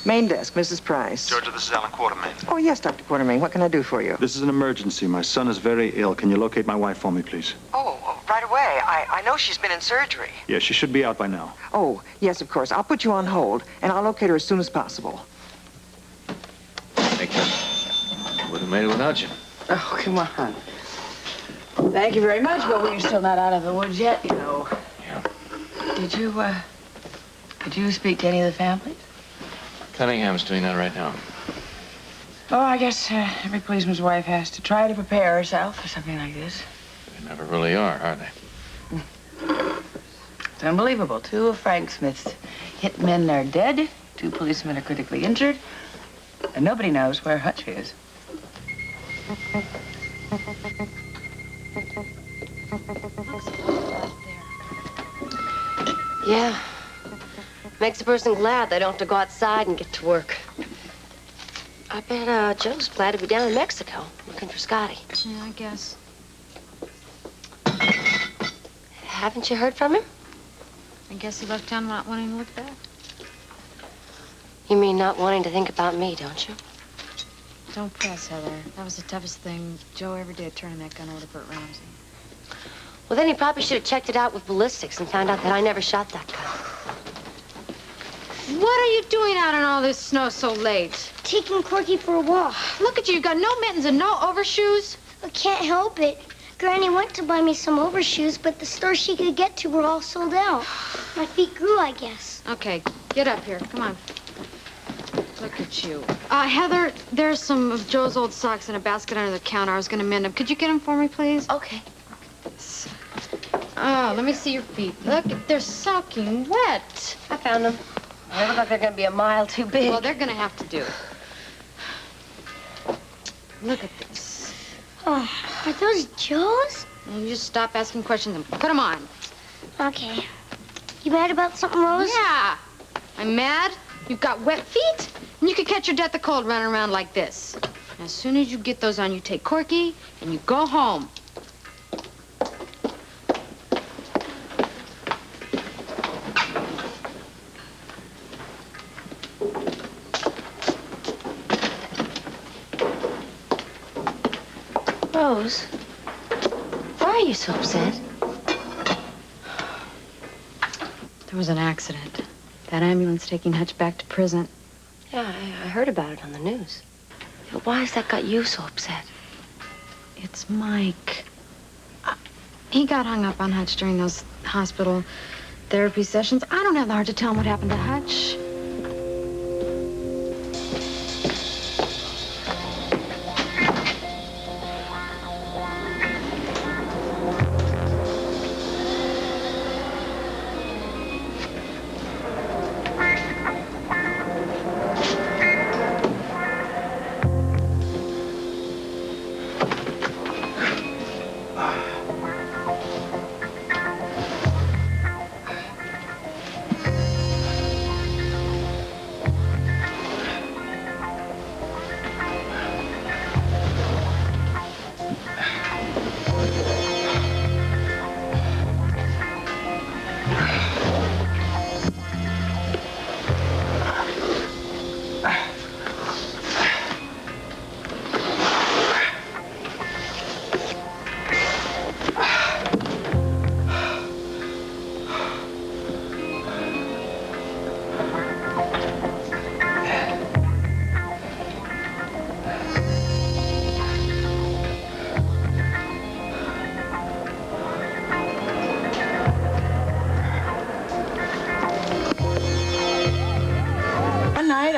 Main desk, Mrs. Price. Georgia, this is Alan Quartermain. Oh, yes, Dr. Quartermain. What can I do for you? This is an emergency. My son is very ill. Can you locate my wife for me, please? Oh, right away. I know she's been in surgery. Yes, she should be out by now. Oh, yes, of course. I'll put you on hold, and I'll locate her as soon as possible. Thank you. Would have made it without you. Oh, come on. Thank you very much, but we're still not out of the woods yet, you know. Yeah. Did you speak to any of the families? Cunningham's doing that right now. Oh, I guess every policeman's wife has to try to prepare herself for something like this. They never really are they? It's unbelievable. 2 of Frank Smith's hit men are dead, 2 policemen are critically injured, and nobody knows where Hutch is. Yeah. Makes a person glad they don't have to go outside and get to work. I bet Joe's glad to be down in Mexico looking for Scotty. Yeah, I guess. Haven't you heard from him? I guess he left town not wanting to look back. You mean not wanting to think about me, don't you? Don't press, Heather. That was the toughest thing Joe ever did, turning that gun over to Bert Ramsey. Well, then he probably should have checked it out with ballistics and found out that I never shot that gun. What are you doing out in all this snow so late? Taking Corky for a walk. Look at you. You've got no mittens and no overshoes. I can't help it. Granny went to buy me some overshoes, but the stores she could get to were all sold out. My feet grew, I guess. Okay, get up here. Come on. Look at you. Heather, there's some of Joe's old socks in a basket under the counter. I was going to mend them. Could you get them for me, please? Okay. Oh, let me see your feet. Look, they're soaking wet. I found them. They look like they're going to be a mile too big. Well, they're going to have to do. Look at this. Oh, are those Joe's? You just stop asking questions and put them on. Okay. You mad about something, Rose? Yeah. I'm mad. You've got wet feet, and you could catch your death of cold running around like this. As soon as you get those on, you take Corky, and you go home. Rose, why are you so upset? There was an accident. That ambulance taking Hutch back to prison. Yeah, I heard about it on the news. But why has that got you so upset? It's Mike. He got hung up on Hutch during those hospital therapy sessions. I don't have the heart to tell him what happened to Hutch.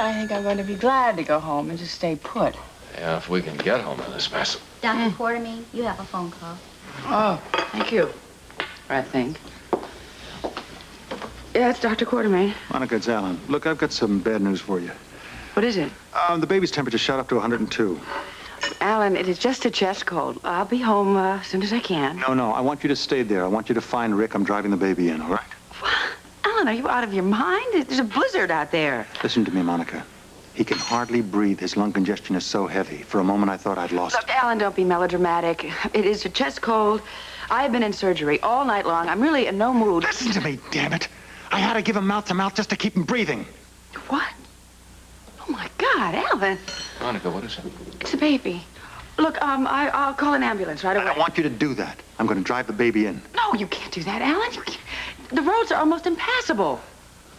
I think I'm going to be glad to go home and just stay put. Yeah, if we can get home in this mess. Dr. Quartermain, you have a phone call. Oh, thank you. I think. Yeah, it's Dr. Quartermain. Monica, it's Alan. Look, I've got some bad news for you. What is it? The baby's temperature shot up to 102. Alan, it is just a chest cold. I'll be home as soon as I can. No, I want you to stay there. I want you to find Rick. I'm driving the baby in, all right? What? Alan, are you out of your mind? There's a blizzard out there. Listen to me, Monica. He can hardly breathe. His lung congestion is so heavy. For a moment, I thought I'd lost Look, Alan, don't be melodramatic. It is a chest cold. I have been in surgery all night long. I'm really in no mood. Listen to me, damn it. I had to give him mouth-to-mouth just to keep him breathing. What? God, Alan. Monica, what is it? It's a baby. Look, I'll call an ambulance right I away. don't want you to do that. I'm going to drive the baby in. No, you can't do that, Alan. You can't. The roads are almost impassable.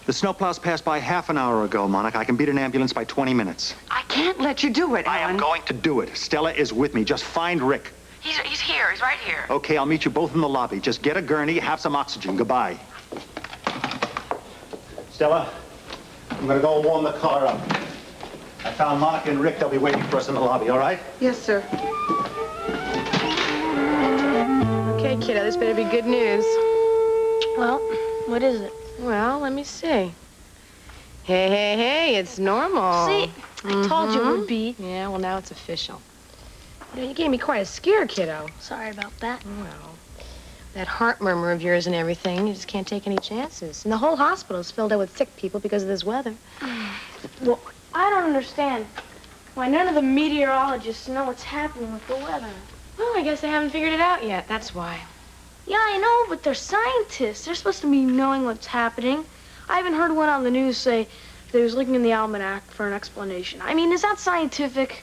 The snowplows passed by half an hour ago, Monica. I can beat an ambulance by 20 minutes. I can't let you do it, I Alan. am going to do it. Stella is with me. Just find Rick. He's here. He's right here. Okay, I'll meet you both in the lobby. Just get a gurney, have some oxygen. Goodbye. Stella, I'm going to go warm the car up. I found Monica and Rick. They'll be waiting for us in the lobby, all right? Yes, sir. Okay, kiddo, this better be good news. Well, what is it? Well, let me see. Hey, it's normal. See, I told you it would be. Yeah, well, now it's official. You know, you gave me quite a scare, kiddo. Sorry about that. Well, that heart murmur of yours and everything, you just can't take any chances. And the whole hospital's filled up with sick people because of this weather. Well, I don't understand why none of the meteorologists know what's happening with the weather. Well, I guess they haven't figured it out yet. That's why. Yeah, I know, but they're scientists. They're supposed to be knowing what's happening. I even heard one on the news say they was looking in the almanac for an explanation. I mean, is that scientific?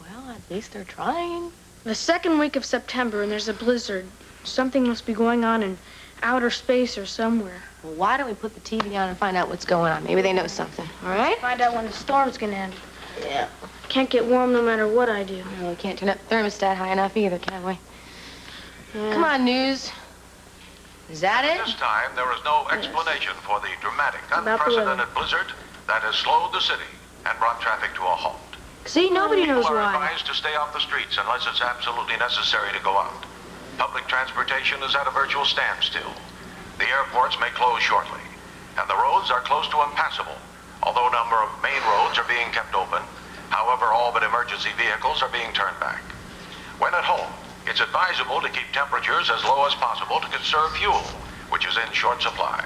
Well, at least they're trying. The second week of September, and there's a blizzard. Something must be going on in outer space or somewhere. Well, why don't we put the TV on and find out what's going on? Maybe they know something, all right? Find out when the storm's gonna end. Yeah. Can't get warm no matter what I do. Well, we can't turn up the thermostat high enough either, can we? Yeah. Come on, News. Is that it? This time, there is no explanation for the dramatic, About the weather. unprecedented blizzard that has slowed the city and brought traffic to a halt. See, nobody knows People are why. advised to stay off the streets unless it's absolutely necessary to go out. Public transportation is at a virtual standstill. The airports may close shortly, and the roads are close to impassable, although a number of main roads are being kept open. However, all but emergency vehicles are being turned back. When at home, it's advisable to keep temperatures as low as possible to conserve fuel, which is in short supply.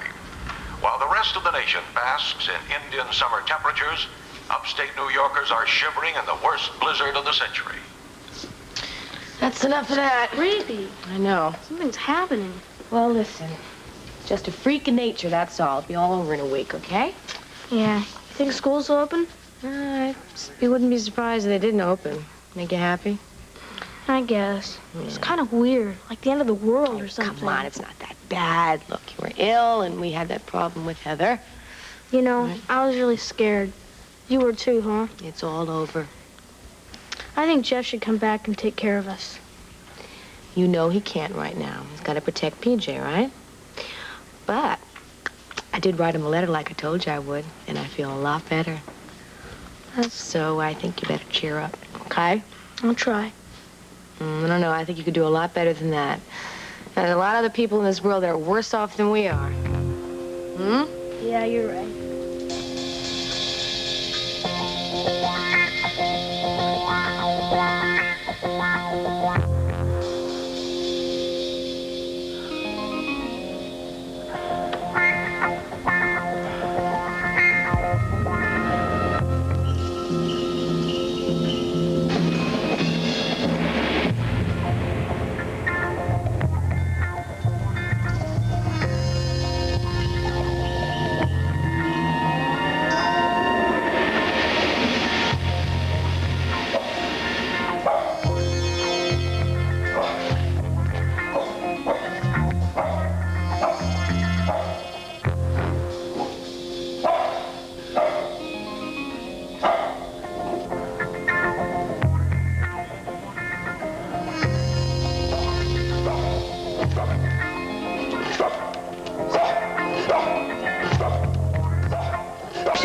While the rest of the nation basks in Indian summer temperatures, upstate New Yorkers are shivering in the worst blizzard of the century. That's enough of that. Creepy. I know. Something's happening. Well, listen. Just a freak of nature, that's all. It'll be all over in a week, okay? Yeah. You think school's open? I wouldn't be surprised if they didn't open. Make you happy? I guess. It's kind of weird. Like the end of the world or something. Come on, it's not that bad. Look, you were ill, and we had that problem with Heather. You know, Right. I was really scared. You were too, huh? It's all over. I think Jeff should come back and take care of us. You know he can't right now. He's got to protect PJ, right? But I did write him a letter like I told you I would, and I feel a lot better. So I think you better cheer up, okay? I'll try. I don't know. I think you could do a lot better than that. There's a lot of other people in this world that are worse off than we are. Yeah, you're right.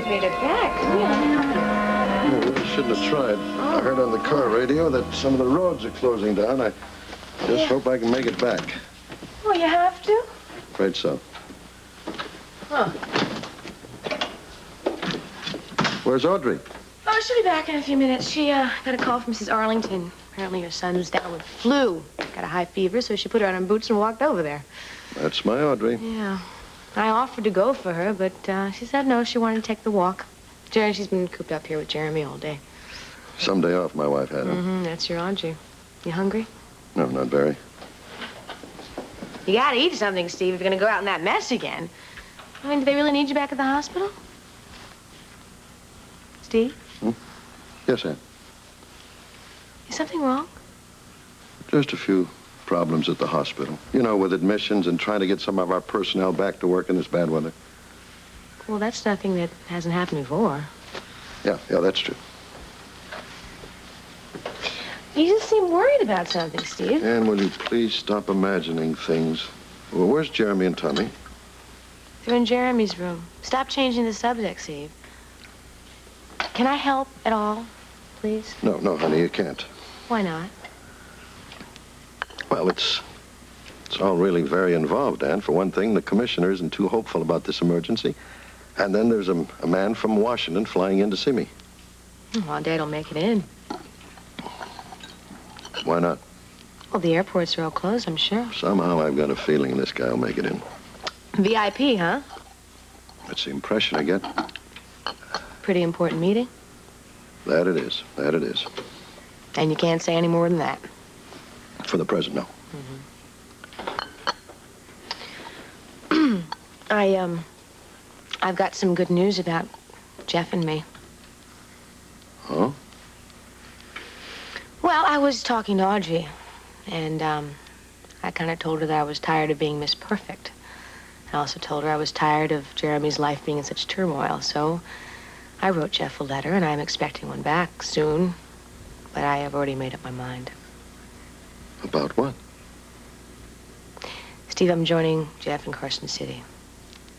Made it back. Yeah, we shouldn't have tried. I heard on the car radio that some of the roads are closing down. I just hope I can make it back. Oh, you have to? Afraid so. Huh. Where's Audrey? Oh, she'll be back in a few minutes. She got a call from Mrs. Arlington. Apparently her son's down with flu. Got a high fever, so she put on her boots and walked over there. That's my Audrey. Yeah. I offered to go for her, but she said no, she wanted to take the walk. She's been cooped up here with Jeremy all day. Some day off my wife had, huh? That's your Audrey. You hungry? No, not very. You gotta eat something, Steve, if you're gonna go out in that mess again. I mean, do they really need you back at the hospital? Steve? Yes, Ann. Is something wrong? Just a few problems at the hospital. You know, with admissions and trying to get some of our personnel back to work in this bad weather. Well, that's nothing that hasn't happened before. Yeah, that's true. You just seem worried about something, Steve. Ann, will you please stop imagining things? Well, where's Jeremy and Tommy? They're in Jeremy's room. Stop changing the subject, Steve. Can I help at all, please? No, honey, you can't. Why not? Well, it's all really very involved, Ann. For one thing, the commissioner isn't too hopeful about this emergency. And then there's a man from Washington flying in to see me. Well, Dad will make it in. Why not? Well, the airports are all closed, I'm sure. Somehow I've got a feeling this guy will make it in. VIP, huh? That's the impression I get. Pretty important meeting. That it is. And you can't say any more than that. For the present, no. I've got some good news about Jeff and me. Huh? Well, I was talking to Audrey, and I kind of told her that I was tired of being Miss Perfect. I also told her I was tired of Jeremy's life being in such turmoil, so I wrote Jeff a letter, and I'm expecting one back soon, but I have already made up my mind. About what? Steve, I'm joining Jeff in Carson City.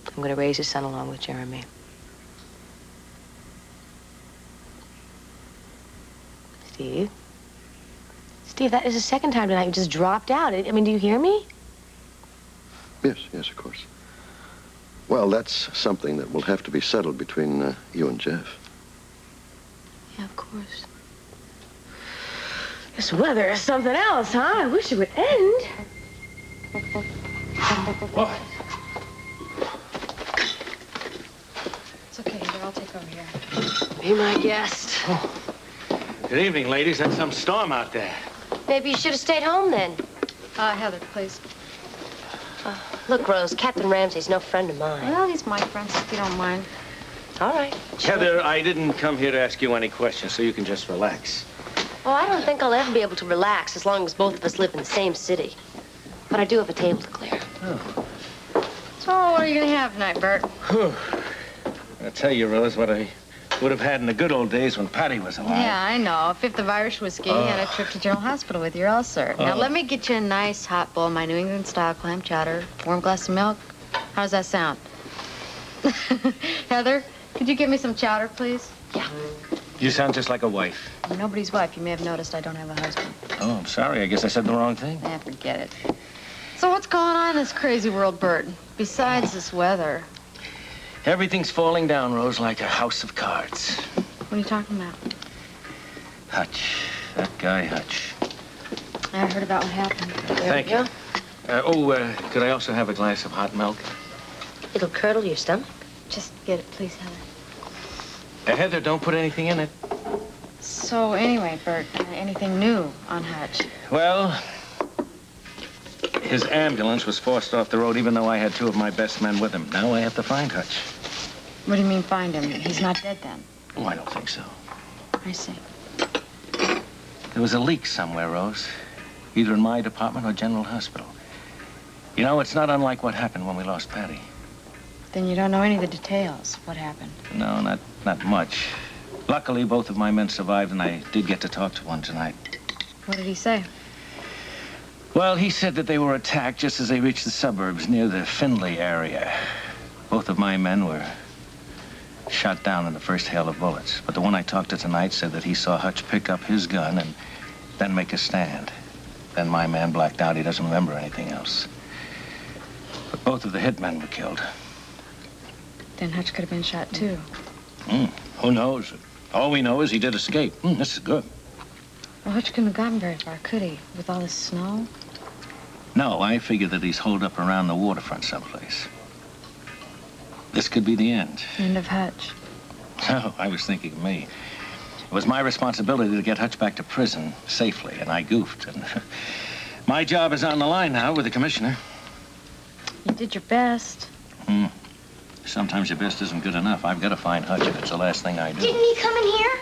I'm going to raise his son along with Jeremy. Steve? Steve, that is the second time tonight you just dropped out. I mean, do you hear me? Yes, of course. Well, that's something that will have to be settled between you and Jeff. Yeah, of course. This weather is something else, huh? I wish it would end. What? It's okay, Heather. I'll take over here. Be my guest. Good evening, ladies. That's some storm out there. Maybe you should have stayed home then. Heather, please. Look, Rose, Captain Ramsey's no friend of mine. Well, he's my friend, if you don't mind. All right. Heather, I didn't come here to ask you any questions, so you can just relax. Oh, I don't think I'll ever be able to relax as long as both of us live in the same city. But I do have a table to clear. Oh. So, what are you gonna have tonight, Bert? I'll tell you, Rose, what I would have had in the good old days when Patty was alive. Yeah, I know. A fifth of Irish whiskey and a trip to General Hospital with your ulcer. Now, let me get you a nice hot bowl of my New England-style clam chowder, warm glass of milk. How does that sound? Heather, could you get me some chowder, please? Yeah. You sound just like a wife. I'm nobody's wife. You may have noticed I don't have a husband. Oh, I'm sorry. I guess I said the wrong thing. Forget it. So what's going on in this crazy world, Bert? Besides this weather. Everything's falling down, Rose, like a house of cards. What are you talking about? Hutch. That guy, Hutch. I heard about what happened. Thank you. Could I also have a glass of hot milk? It'll curdle your stomach. Just get it, please, Heather. Heather, don't put anything in it. So anyway, Bert, anything new on Hutch? Well, his ambulance was forced off the road even though I had two of my best men with him. Now I have to find Hutch. What do you mean find him? He's not dead then? Oh, I don't think so. I see. There was a leak somewhere, Rose. Either in my department or General Hospital. You know, it's not unlike what happened when we lost Patty. Then you don't know any of the details. What happened? No, not much. Luckily, both of my men survived, and I did get to talk to one tonight. What did he say? Well, he said that they were attacked just as they reached the suburbs near the Findlay area. Both of my men were shot down in the first hail of bullets. But the one I talked to tonight said that he saw Hutch pick up his gun and then make a stand. Then my man blacked out. He doesn't remember anything else. But both of the hitmen were killed. Then Hutch could have been shot, too. Who knows? All we know is he did escape. This is good. Well, Hutch couldn't have gotten very far, could he? With all this snow? No, I figure that he's holed up around the waterfront someplace. This could be the end. End of Hutch. No, I was thinking of me. It was my responsibility to get Hutch back to prison safely, and I goofed. And my job is on the line now with the commissioner. You did your best. Sometimes your best isn't good enough. I've got to find Hutch if it's the last thing I do. Didn't he come in here?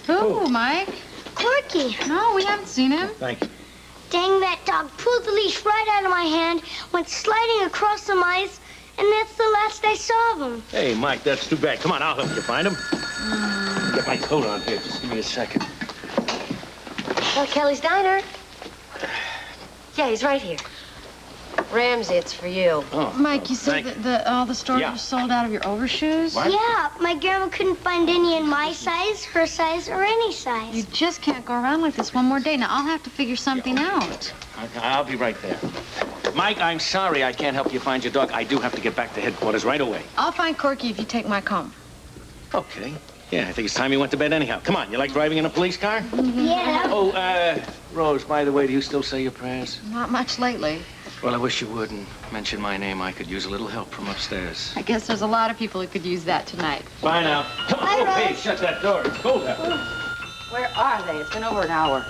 Who, Mike? Corky. No, we haven't seen him. Thank you. Dang, that dog pulled the leash right out of my hand, went sliding across some ice, and that's the last I saw of him. Hey, Mike, that's too bad. Come on, I'll help you find him. Get my coat on here. Just give me a second. Oh, Kelly's Diner. Yeah, he's right here. Ramsey, it's for you. Oh, Mike, you said that all the stores Yeah. were sold out of your overshoes? What? Yeah, my grandma couldn't find any in my size, her size, or any size. You just can't go around like this one more day. Now, I'll have to figure something out. I'll be right there. Mike, I'm sorry I can't help you find your dog. I do have to get back to headquarters right away. I'll find Corky if you take my comb. Okay. Yeah, I think it's time you went to bed anyhow. Come on, you like driving in a police car? Yeah. Oh, Rose, by the way, do you still say your prayers? Not much lately. Well, I wish you would, and mention my name. I could use a little help from upstairs. I guess there's a lot of people who could use that tonight. Bye now. Come on, Bye, hey, Rose. shut that door. It's cold out there. Where are they? It's been over an hour.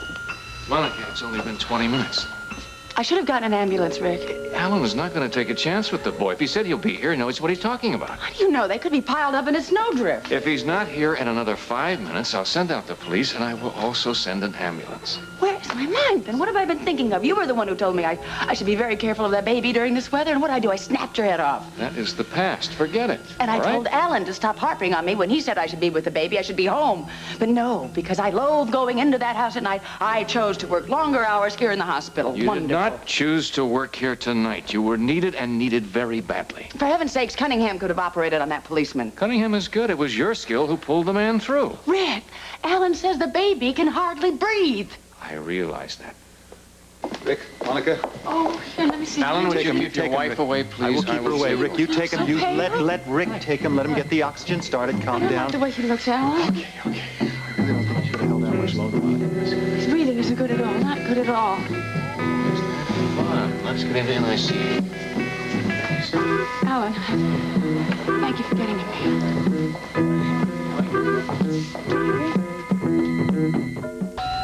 Monica, it's only been 20 minutes. I should have gotten an ambulance, Rick. Alan is not going to take a chance with the boy. If he said he'll be here, he knows what he's talking about. How do you know? They could be piled up in a snowdrift. If he's not here in another 5 minutes, I'll send out the police, and I will also send an ambulance. Where's my mind? Then what have I been thinking of? You were the one who told me I should be very careful of that baby during this weather, and what did I do? I snapped your head off. That is the past. Forget it. And I all right? told Alan to stop harping on me when he said I should be with the baby. I should be home. But no, because I loathe going into that house at night, I chose to work longer hours here in the hospital. You Wonderful. did not choose to work here tonight. You were needed and needed very badly. For heaven's sakes, Cunningham could have operated on that policeman. Cunningham is good. It was your skill who pulled the man through. Rick, Alan says the baby can hardly breathe. I realize that. Rick, Monica. Oh, here, let me see. Alan, would you keep your Take him, wife Rick. away, please? I will keep her away. see Rick, you take him. You Okay. let Rick take him. Let him get the oxygen started. I Calm don't down. like the way he looks, Alan. Okay. I really don't think you should have held that much longer, Monica. His breathing isn't good at all. Not good at all. Come on, let's get into NICU. Alan, thank you for getting him here.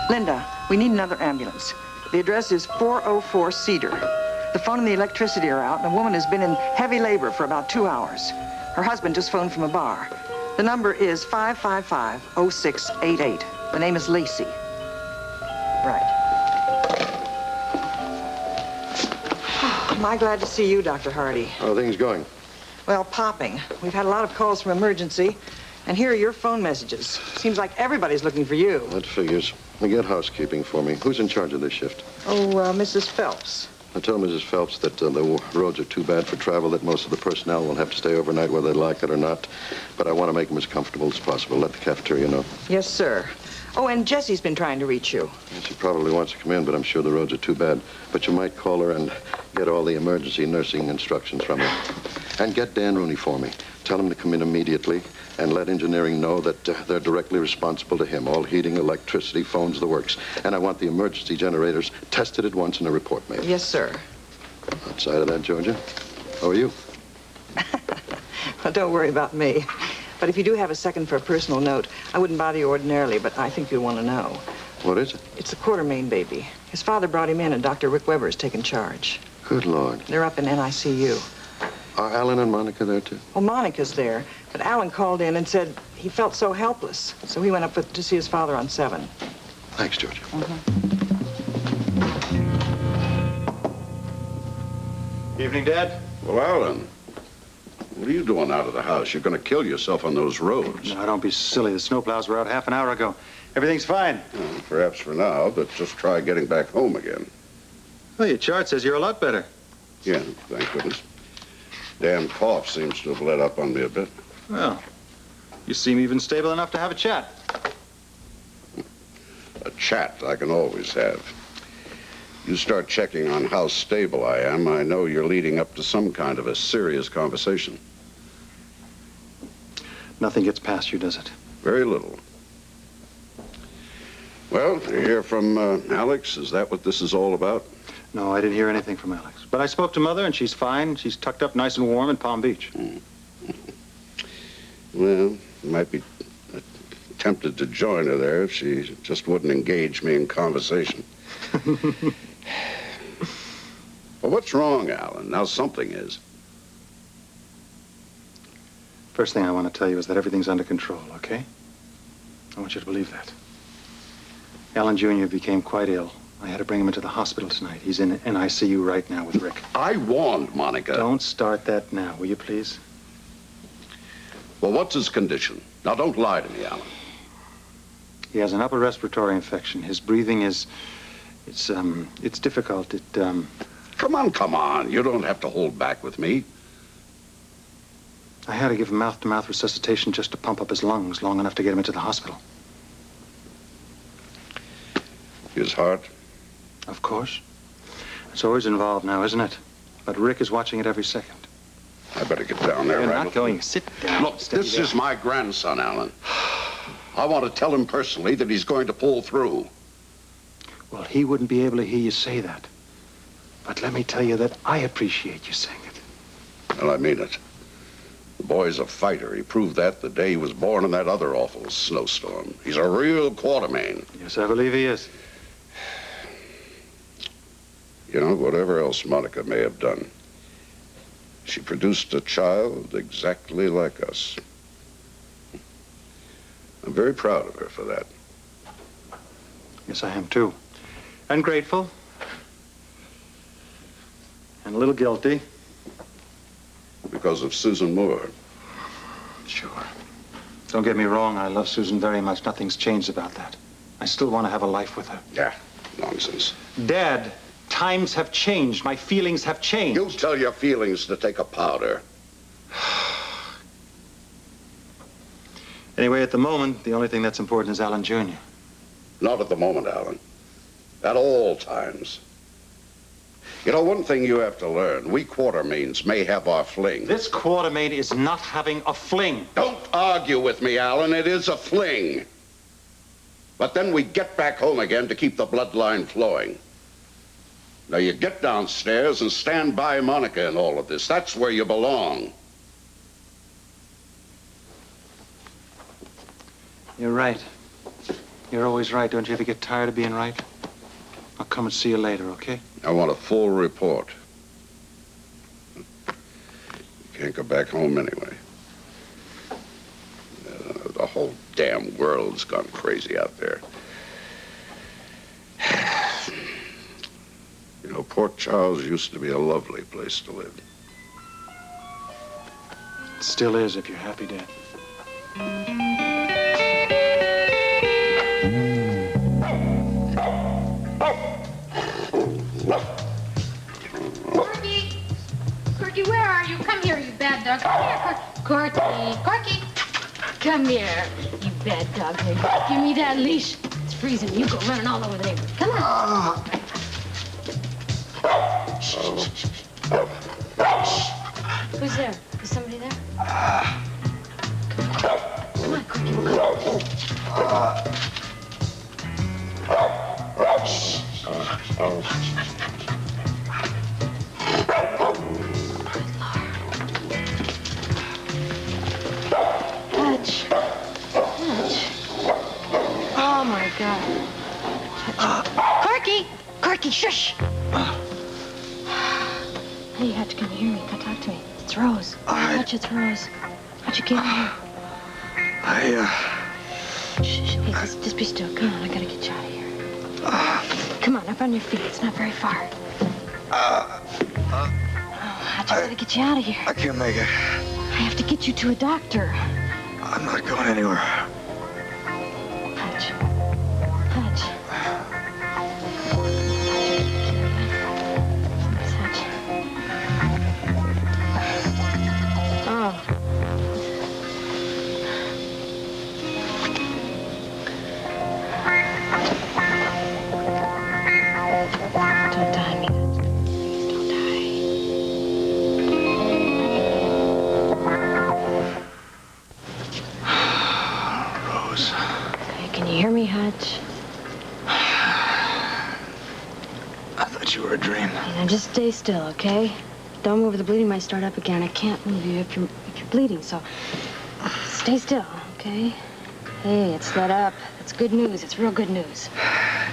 Linda, we need another ambulance. The address is 404 Cedar. The phone and the electricity are out, and the woman has been in heavy labor for about 2 hours. Her husband just phoned from a bar. The number is 555-0688. The name is Lacey. Right. Am I glad to see you, Dr. Hardy? How are things going? Well, popping. We've had a lot of calls from emergency, and here are your phone messages. Seems like everybody's looking for you. That figures. Get housekeeping for me. Who's in charge of this shift? Oh, Mrs. Phelps. I tell Mrs. Phelps that the roads are too bad for travel, that most of the personnel will have to stay overnight whether they like it or not. But I want to make them as comfortable as possible. Let the cafeteria know. Yes, sir. Oh, and Jessie's been trying to reach you. She probably wants to come in, but I'm sure the roads are too bad. But you might call her and get all the emergency nursing instructions from her. And get Dan Rooney for me. Tell him to come in immediately and let engineering know that they're directly responsible to him. All heating, electricity, phones, the works. And I want the emergency generators tested at once and a report made. Yes, sir. Outside of that, Georgia, how are you? Well, don't worry about me. But if you do have a second for a personal note, I wouldn't bother you ordinarily, but I think you'll want to know. What is it? It's the Quartermain baby. His father brought him in, and Dr. Rick Weber has taken charge. Good Lord. They're up in NICU. Are Alan and Monica there, too? Well, Monica's there, but Alan called in and said he felt so helpless. So he went up to see his father on 7. Thanks, Georgia. Evening, Dad. Well, Alan, what are you doing out of the house? You're going to kill yourself on those roads. No, don't be silly. The snowplows were out half an hour ago. Everything's fine. Well, perhaps for now, but just try getting back home again. Well, your chart says you're a lot better. Yeah, thank goodness. Damn cough seems to have let up on me a bit. Well, you seem even stable enough to have a chat. A chat I can always have. You start checking on how stable I am, I know you're leading up to some kind of a serious conversation. Nothing gets past you, does it? Very little. Well, you hear from Alex? Is that what this is all about? No, I didn't hear anything from Alex. But I spoke to Mother, and she's fine. She's tucked up nice and warm in Palm Beach. Well, might be tempted to join her there if she just wouldn't engage me in conversation. Well, what's wrong, Alan? Now something is. First thing I want to tell you is that everything's under control, okay? I want you to believe that. Alan Jr. became quite ill. I had to bring him into the hospital tonight. He's in an ICU right now with Rick. I warned Monica. Don't start that now, will you please? Well, what's his condition? Now, don't lie to me, Alan. He has an upper respiratory infection. His breathing is... It's difficult. Come on. You don't have to hold back with me. I had to give him mouth-to-mouth resuscitation just to pump up his lungs long enough to get him into the hospital. His heart? Of course. It's always involved now, isn't it? But Rick is watching it every second. I better get down there, You're right? not going. Sit down. Look, this is my grandson, Alan. I want to tell him personally that he's going to pull through. Well, he wouldn't be able to hear you say that. But let me tell you that I appreciate you saying it. Well, I mean it. The boy's a fighter. He proved that the day he was born in that other awful snowstorm. He's a real Quartermain. Yes, I believe he is. You know, whatever else Monica may have done, she produced a child exactly like us. I'm very proud of her for that. Yes, I am too. And grateful. And a little guilty. Because of Susan Moore. Sure. Don't get me wrong, I love Susan very much. Nothing's changed about that. I still want to have a life with her. Yeah, nonsense. Dad, times have changed. My feelings have changed. You tell your feelings to take a powder. Anyway, at the moment, the only thing that's important is Alan Jr. Not at the moment, Alan. At all times. You know, one thing you have to learn, we Quartermains may have our fling. This Quartermain is not having a fling. Don't argue with me, Alan. It is a fling. But then we get back home again to keep the bloodline flowing. Now, you get downstairs and stand by Monica in all of this. That's where you belong. You're right. You're always right. Don't you ever get tired of being right? I'll come and see you later, okay? I want a full report. You can't go back home anyway. The whole damn world's gone crazy out there. You know, Port Charles used to be a lovely place to live. It still is, if you're happy, Dad. Corky, where are you? Come here, you bad dog. Come here, Corky. Come here, you bad dog. Give me that leash. It's freezing. You go running all over the neighborhood. Come on. Shh. Who's there? Is somebody there? Come on, Corky. We'll go. Shh. Hutch. Oh, my God. Corky, shush. Hey, Hutch, can you hear me? Come talk to me. It's Rose. Hutch, it's Rose. Hutch, you get here. Shh. Hey, just be still. Come on, I gotta get you out of here. Come on, up on your feet. It's not very far. Hutch, I gotta get you out of here. I can't make it. I have to get you to a doctor. I'm not going anywhere. Hutch. Hutch. Oh. Don't die, me. Please don't die. Rose. Hey, can you hear me, Hutch? I thought you were a dream. Now just stay still, okay? Don't move. The bleeding might start up again. I can't move you if you're bleeding, so stay still, okay? Hey, it's let up. It's good news. It's real good news.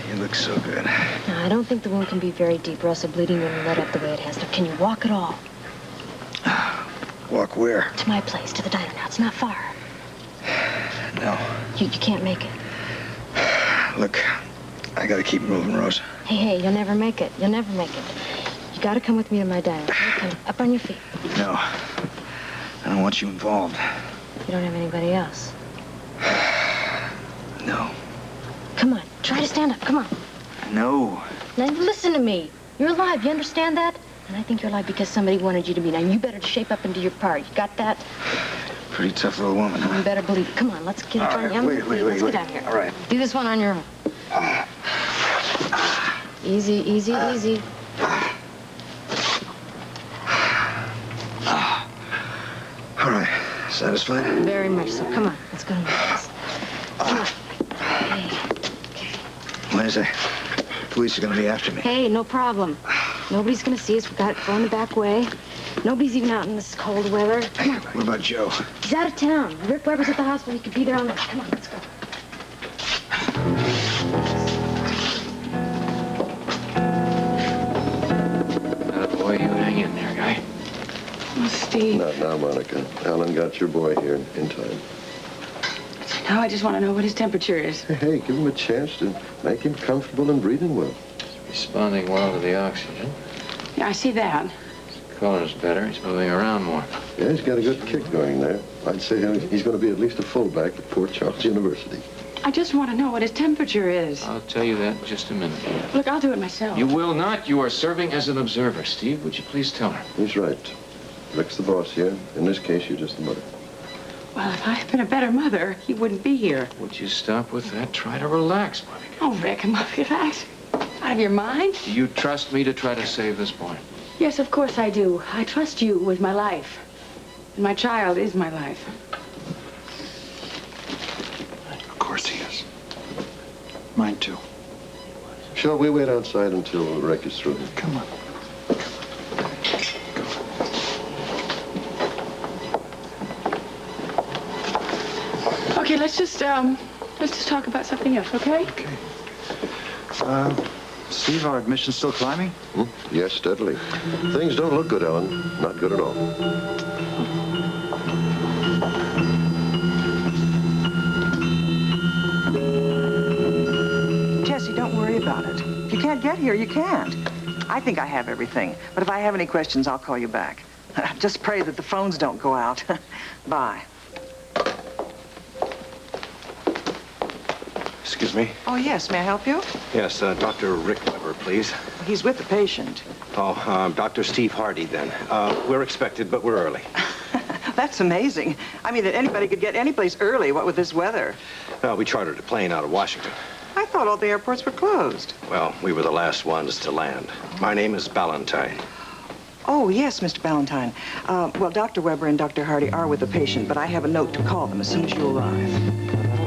You look so good. Now, I don't think the wound can be very deep, or else the bleeding wouldn't let up the way it has. Now, can you walk at all? Walk where? To my place, to the diner now. It's not far. No. You can't make it. Look, I gotta keep moving, Rose. Hey, you'll never make it. You'll never make it. You gotta come with me to my diner. Okay, come up on your feet. No. I don't want you involved. You don't have anybody else. No. Come on, try to stand up. Come on. No. Now listen to me. You're alive. You understand that? And I think you're alive because somebody wanted you to be. Now you better shape up and do your part. You got that? Pretty tough little woman, huh? You better believe it. Come on, let's get All it right, on. wait. Let's get down here. All right. Do this one on your own. Easy, easy, easy. All right. Satisfied? Very much so. Come on, let's go to my place. Come on. Wednesday. Police are gonna be after me. Hey, no problem. Nobody's gonna see us. We got it going the back way. Nobody's even out in this cold weather. Come on. What about Joe? He's out of town. Rick Weber's at the hospital. He could be there all night. Come on, let's go. Boy, you hang in there, guy. Oh, Steve. Not now, Monica. Alan got your boy here in time. Now I just want to know what his temperature is. Hey, give him a chance to make him comfortable and breathing well. Responding well to the oxygen. Yeah, I see that. His color's better. He's moving around more. Yeah, he's got a good kick going there. I'd say he's going to be at least a fullback at Port Charles University. I just want to know what his temperature is. I'll tell you that in just a minute. Look, I'll do it myself. You will not. You are serving as an observer. Steve, would you please tell her? He's right. Rick's the boss here. In this case, you're just the mother. Well, if I had been a better mother, he wouldn't be here. Would you stop with that? Try to relax, buddy. Oh, Rick, am I relaxed? Out of your mind? Do you trust me to try to save this boy? Yes, of course I do. I trust you with my life. And my child is my life. Of course he is. Mine too. Shall we wait outside until Rick is through? Come on. Okay, let's just talk about something else, okay? Okay. Steve, our admission's still climbing? Yes, steadily. Things don't look good, Ellen. Not good at all. Jesse, don't worry about it. If you can't get here, you can't. I think I have everything. But if I have any questions, I'll call you back. Just pray that the phones don't go out. Bye. Excuse me? Oh, yes. May I help you? Yes, Dr. Rick Weber, please. He's with the patient. Oh, Dr. Steve Hardy, then. We're expected, but we're early. That's amazing. I mean, that anybody could get any place early, what with this weather. We chartered a plane out of Washington. I thought all the airports were closed. Well, we were the last ones to land. My name is Ballantyne. Oh, yes, Mr. Ballantyne. Well, Dr. Weber and Dr. Hardy are with the patient, but I have a note to call them as soon as you arrive.